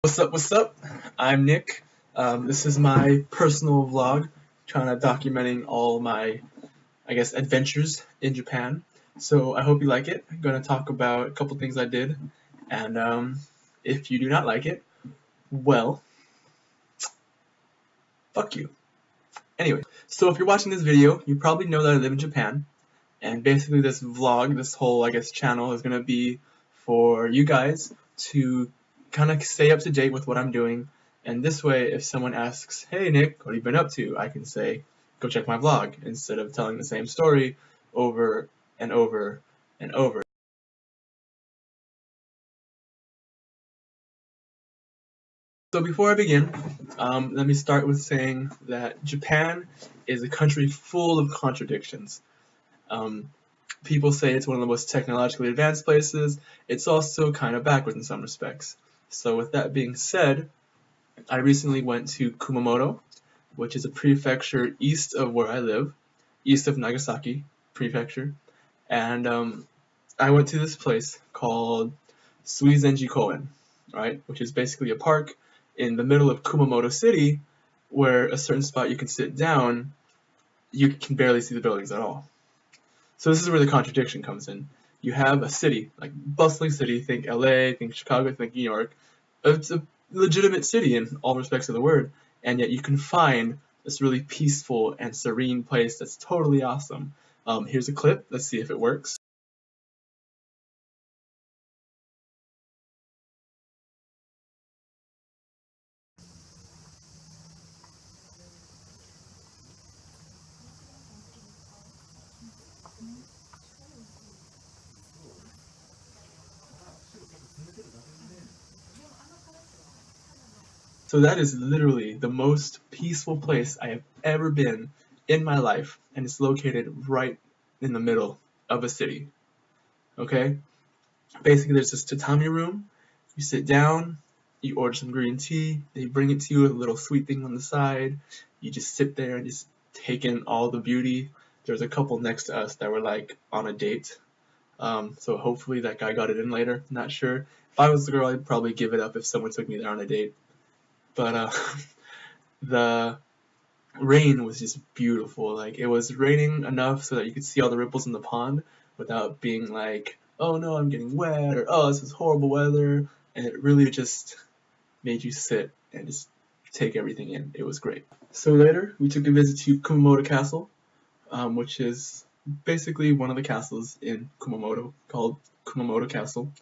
What's up? What's up? I'm Nick. This is my personal vlog, trying to documenting all my, adventures in Japan. So I hope you like it. I'm going to talk about a couple things I did, and if you do not like it, well, fuck you. Anyway, so if you're watching this video, you probably know that I live in Japan, and basically this vlog, this whole, channel is going to be for you guys to kind of stay up to date with what I'm doing. And this way, if someone asks, hey Nick, what have you been up to? I can say, go check my vlog, instead of telling the same story over and over and over. So before I begin, let me start with saying that Japan is a country full of contradictions. People say it's one of the most technologically advanced places. It's also kind of backwards in some respects. So with that being said, I recently went to Kumamoto, which is a prefecture east of where I live, east of Nagasaki Prefecture, and I went to this place called Suizenji Koen, right, which is basically a park in the middle of Kumamoto City, where a certain spot you can sit down, you can barely see the buildings at all. So this is where the contradiction comes in. You have a city, like bustling city, think LA, think Chicago, think New York. It's a legitimate city in all respects of the word, and yet you can find this really peaceful and serene place that's totally awesome. Here's a clip, let's see if it works. So that is literally the most peaceful place I have ever been in my life, and it's located right in the middle of a city. Okay? Basically, there's this tatami room. You sit down, you order some green tea, they bring it to you with a little sweet thing on the side. You just sit there and just take in all the beauty. There's a couple next to us that were like on a date. So hopefully that guy got it in later. Not sure. If I was the girl, I'd probably give it up if someone took me there on a date. But the rain was just beautiful. Like, it was raining enough so that you could see all the ripples in the pond without being like, oh no, I'm getting wet, or oh, this is horrible weather. And it really just made you sit and just take everything in. It was great. So later, we took a visit to Kumamoto Castle, which is basically one of the castles in Kumamoto, called Kumamoto Castle.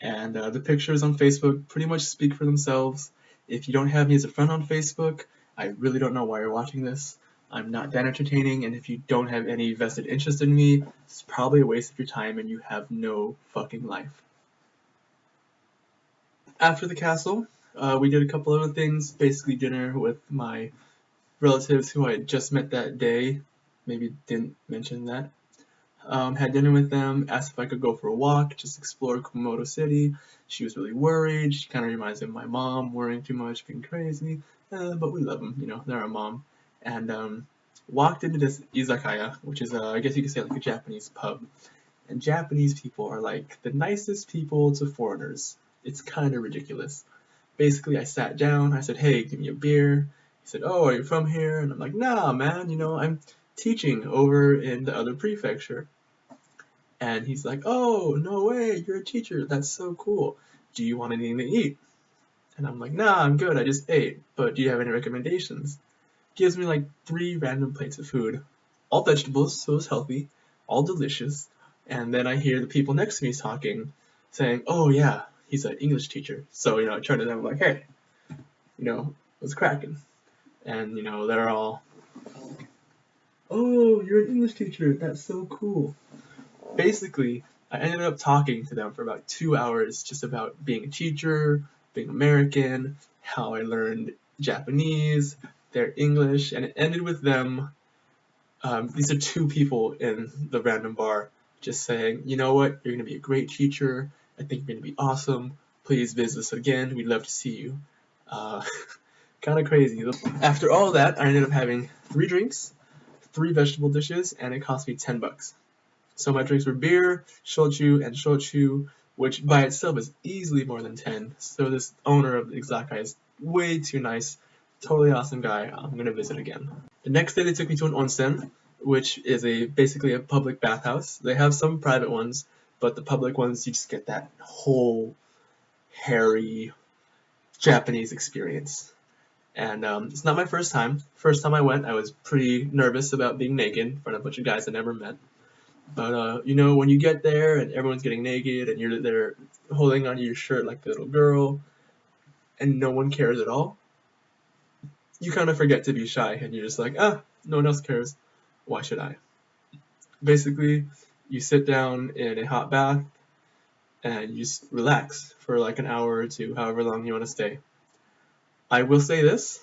And the pictures on Facebook pretty much speak for themselves. If you don't have me as a friend on Facebook, I really don't know why you're watching this. I'm not that entertaining, and if you don't have any vested interest in me, it's probably a waste of your time and you have no fucking life. After the castle, we did a couple other things, basically dinner with my relatives who I had just met that day. Maybe didn't mention that. Had dinner with them, asked if I could go for a walk, just explore Kumamoto City. She was really worried. She kind of reminds me of my mom, worrying too much, being crazy. But we love them, you know, they're our mom. And walked into this izakaya, which is, I guess you could say, like a Japanese pub. And Japanese people are like the nicest people to foreigners. It's kind of ridiculous. Basically, I sat down, I said, hey, give me a beer. He said, oh, are you from here? And I'm like, nah, man, you know, I'm teaching over in the other prefecture. And he's like, oh, no way, you're a teacher, that's so cool. Do you want anything to eat? And I'm like, nah, I'm good, I just ate, but do you have any recommendations? Gives me like 3 random plates of food, all vegetables, so it's healthy, all delicious. And then I hear the people next to me talking, saying, oh yeah, he's an English teacher. So, you know, I turn to them, I'm like, hey, you know, what's cracking? And, you know, they're all, oh, you're an English teacher, that's so cool. Basically, I ended up talking to them for about 2 hours just about being a teacher, being American, how I learned Japanese, their English, and it ended with them, these are 2 people in the random bar, just saying, you know what, you're going to be a great teacher, I think you're going to be awesome, please visit us again, we'd love to see you. Kind of crazy. After all that, I ended up having 3 drinks, 3 vegetable dishes, and it cost me $10. So my drinks were beer, shochu, and shochu which by itself is easily more than 10. So this owner of the izakaya is way too nice, totally awesome guy. I'm gonna visit again. The next day they took me to an onsen, which is basically a public bathhouse. They have some private ones, but the public ones you just get that whole hairy Japanese experience. And it's not my first time. First time I went, I was pretty nervous about being naked in front of a bunch of guys I never met. But you know, when you get there and everyone's getting naked and you're there holding onto your shirt like a little girl, and no one cares at all, you kind of forget to be shy and you're just like, no one else cares. Why should I? Basically, you sit down in a hot bath and you just relax for like an hour or two, however long you want to stay. I will say this,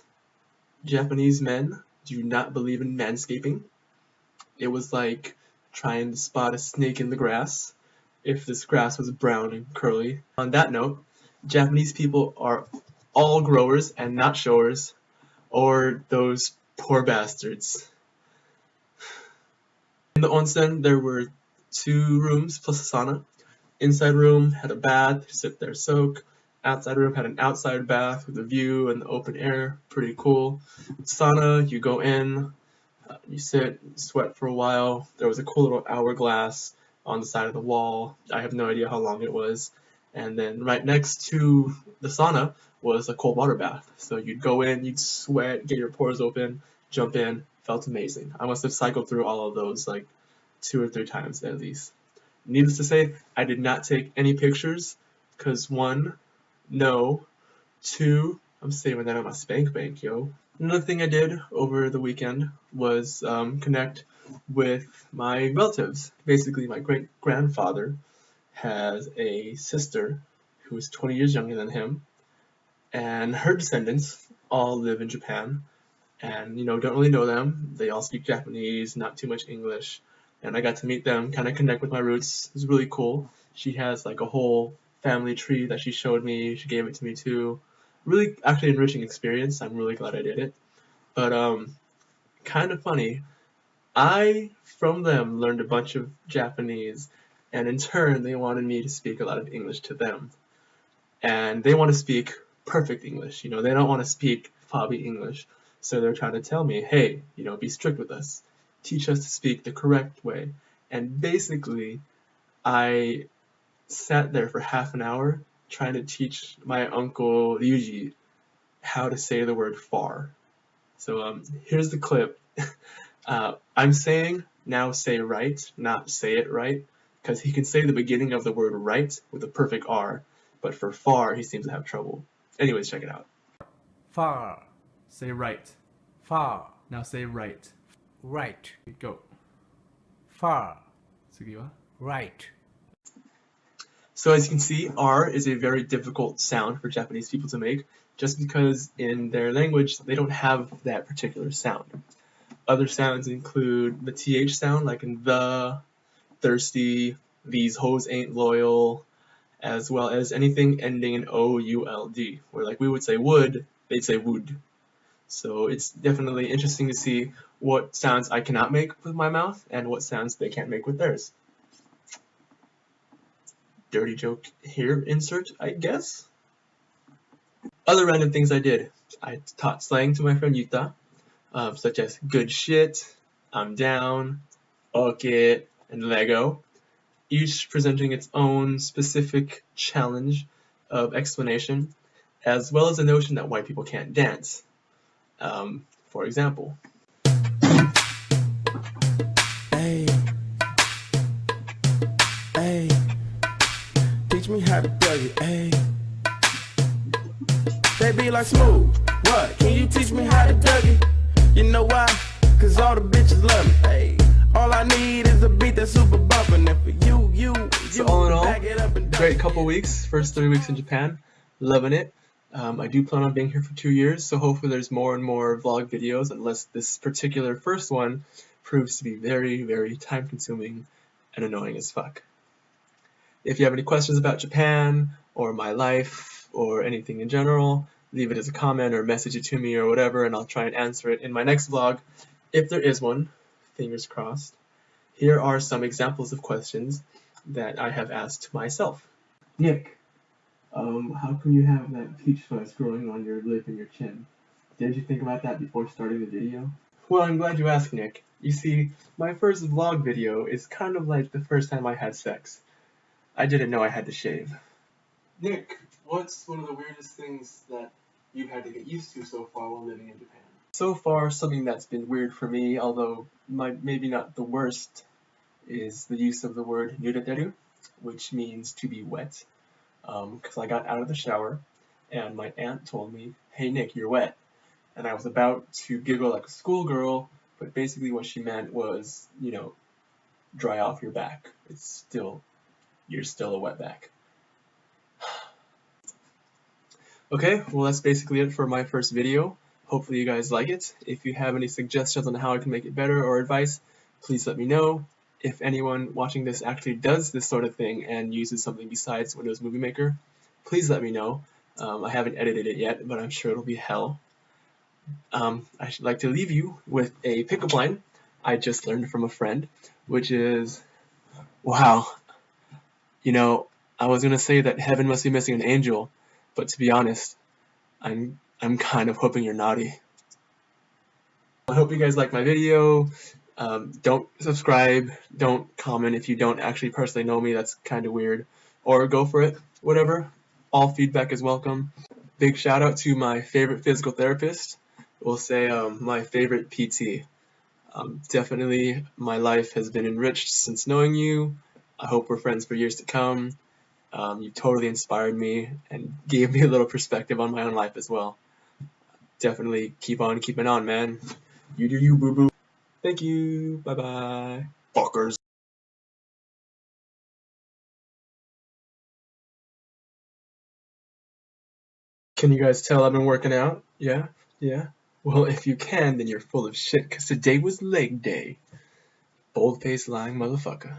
Japanese men do not believe in manscaping. It was like trying to spot a snake in the grass if this grass was brown and curly. On that note, Japanese people are all growers and not showers, or those poor bastards. In the onsen, there were 2 rooms plus a sauna. Inside room had a bath, you sit there soak. Outside room had an outside bath with a view and the open air, pretty cool. Sauna, you go in, you sit, sweat for a while. There was a cool little hourglass on the side of the wall. I have no idea how long it was. And then right next to the sauna was a cold water bath. So you'd go in, you'd sweat, get your pores open, jump in. Felt amazing. I must have cycled through all of those like 2 or 3 times at least. Needless to say, I did not take any pictures because 1, no, 2, I'm saving that on my spank bank, yo. Another thing I did over the weekend was connect with my relatives. Basically, my great-grandfather has a sister who is 20 years younger than him, and her descendants all live in Japan, and you know, don't really know them. They all speak Japanese, not too much English, and I got to meet them, kind of connect with my roots. It was really cool. She has like a whole family tree that she showed me. She gave it to me too. Really, actually enriching experience. I'm really glad I did it. But kind of funny. I, from them, learned a bunch of Japanese, and in turn, they wanted me to speak a lot of English to them. And they want to speak perfect English. You know, they don't want to speak fobby English. So they're trying to tell me, hey, you know, be strict with us. Teach us to speak the correct way. And basically, I sat there for half an hour trying to teach my uncle Ryuji how to say the word far. So here's the clip. I'm saying now say right, not say it right, because he can say the beginning of the word right with a perfect R, but for far he seems to have trouble. Anyways, check it out. Far. Say right. Far. Now say right. Right. Go. Far. 次は? Right. So as you can see, R is a very difficult sound for Japanese people to make, just because in their language they don't have that particular sound. Other sounds include the TH sound, like in the, thirsty, these hoes ain't loyal, as well as anything ending in O-U-L-D, where like we would say would, they'd say would. So it's definitely interesting to see what sounds I cannot make with my mouth and what sounds they can't make with theirs. Dirty joke here, insert, I guess. Other random things I did. I taught slang to my friend Yuta, such as good shit, I'm down, okay, and Lego, each presenting its own specific challenge of explanation, as well as the notion that white people can't dance. For example. Hey, hey, teach me how to play it, hey. They be like smooth, what? Can you teach me how to dug it? You know why? Cause all the bitches love me, hey. All I need is a beat that's super bumpin', and for you, so all in all, back it up and great couple weeks, first 3 weeks in Japan, loving it. I do plan on being here for 2 years, so hopefully there's more and more vlog videos, unless this particular first one proves to be very, very time consuming and annoying as fuck. If you have any questions about Japan, or my life, or anything in general, leave it as a comment or message it to me or whatever, and I'll try and answer it in my next vlog, if there is one, fingers crossed. Here are some examples of questions that I have asked myself. Nick, how come you have that peach fuzz growing on your lip and your chin? Didn't you think about that before starting the video? Well, I'm glad you asked, Nick. You see, my first vlog video is kind of like the first time I had sex. I didn't know I had to shave. Nick, what's one of the weirdest things that you've had to get used to so far while living in Japan? So far, something that's been weird for me, although maybe not the worst, is the use of the word nureteru, which means to be wet. Because I got out of the shower, and my aunt told me, "Hey Nick, you're wet." And I was about to giggle like a schoolgirl, but basically what she meant was, dry off your back. You're still a wetback. Okay, well that's basically it for my first video. Hopefully you guys like it. If you have any suggestions on how I can make it better or advice, please let me know. If anyone watching this actually does this sort of thing and uses something besides Windows Movie Maker, please let me know. I haven't edited it yet, but I'm sure it'll be hell. I should like to leave you with a pickup line I just learned from a friend, which is, wow, I was gonna say that heaven must be missing an angel, but to be honest, I'm kind of hoping you're naughty. I hope you guys like my video. Don't subscribe, don't comment if you don't actually personally know me, that's kind of weird, or go for it, whatever. All feedback is welcome. Big shout out to my favorite physical therapist. We'll say my favorite PT. Definitely my life has been enriched since knowing you. I hope we're friends for years to come. You totally inspired me and gave me a little perspective on my own life as well. Definitely keep on keeping on, man. You do you, boo boo. Thank you. Bye bye. Fuckers. Can you guys tell I've been working out? Yeah? Yeah? Well, if you can, then you're full of shit, 'cause today was leg day. Bold-faced lying motherfucker.